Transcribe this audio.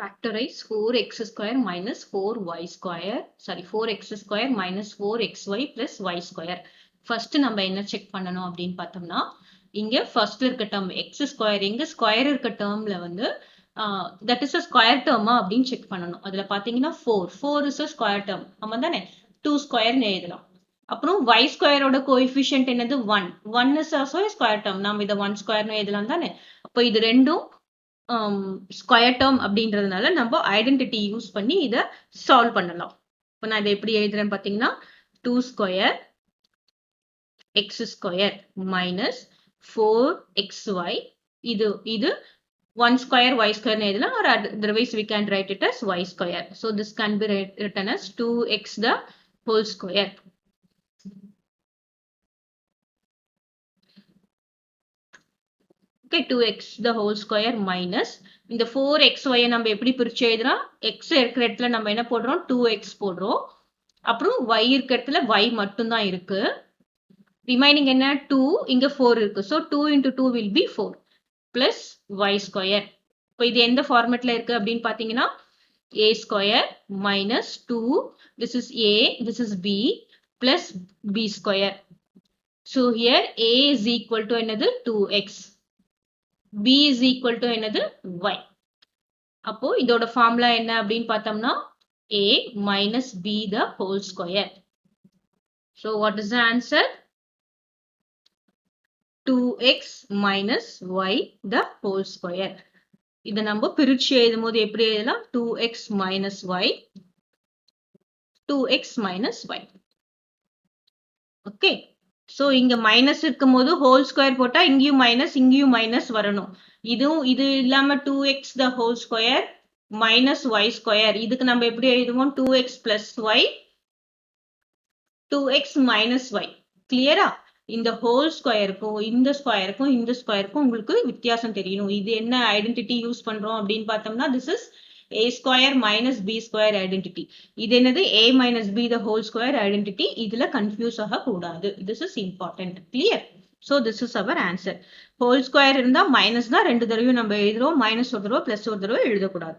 Factorize 4x square minus 4y square. Sorry, 4x square minus 4xy plus y square. First நம்ம என்ன check பண்ணணும் அப்படின்னு பார்த்தோம்னா, இங்க first இருக்க term x square, இங்க square இருக்க termல வந்து that is a square term அப்படின்னு செக் பண்ணணும். அதுல பாத்தீங்கன்னா 4 is a square term. நம்ம தானே 2 square னு எழுதலாம். அப்புறம் y square ஓட coefficient என்னது 1 is also a square term. நாம இத 1 square னு எழுதலாம் தானே. அப்போ இது ரெண்டும் ஸ்கொயர் டேர்ம் அப்படின்றதுனால நம்ம ஐடென்டிட்டி யூஸ் பண்ணி இதை சால்வ் பண்ணலாம். இப்போ நான் இதை எப்படி எழுதுறேன்னு பார்த்தீங்கன்னா 2 square X square minus 4xy இது 1 square y square னு எழுதலாம், or otherwise we can write it as y square. So this can be written as 2x the whole square. Okay, 2x the whole square minus இந்த 4xy நம்ம எப்படி பிரிச்சு எழுதுறோம், x இருக்கிற இடத்துல நம்ம என்ன போடுறோம் 2x போடுறோம், அப்புறம் y இருக்கிற இடத்துல y மட்டும் தான் இருக்கு, ரிமைனிங் என்ன 2, இங்க 4 இருக்கு. So 2 into 2 will be 4 plus y square. இப்போ இது எந்த ஃபார்மேட்ல இருக்கு அப்படின்னு பாத்தீங்கன்னா a square minus 2, this is a, this is b plus b square. So here a is equal to என்னது 2x, b is equal to என்னது y. அப்போ இதோட ஃபார்முலா என்ன அப்படின்னு பார்த்தோம்னா a minus b the whole square. So what is the answer? 2x minus y the whole square. இதை நம்ம பிரிச்சு எழுதும் போது எப்படி எழுதலாம் 2x minus y, 2x minus y. Okay, so இங்க மைனஸ் இருக்கும் போது ஹோல் ஸ்கொயர் போட்டா இங்கேயும் மைனஸ் வரணும். இது இல்லாம 2x the whole square minus y square, இதுக்கு நம்ம எப்படி எழுதுவோம் 2x plus y, 2x minus y. கிளியரா? இந்த ஹோல் ஸ்கொயருக்கும் இந்த ஸ்கொயருக்கும் உங்களுக்கு வித்தியாசம் தெரியணும். இது என்ன ஐடென்டிட்டி யூஸ் பண்றோம் அப்படின்னு பார்த்தோம்னா this is a square minus b square identity. இது என்னது a minus b the whole square identity. இதுல கன்ஃபியூஸ் ஆக கூடாது. This is important. Clear? So this is our answer. Whole square இருந்தா மைனஸ் தான் ரெண்டு தடவையும் நம்ம எழுதுறோம், மைனஸ் ஒரு தடவை பிளஸ் ஒரு தடவை எழுதக்கூடாது.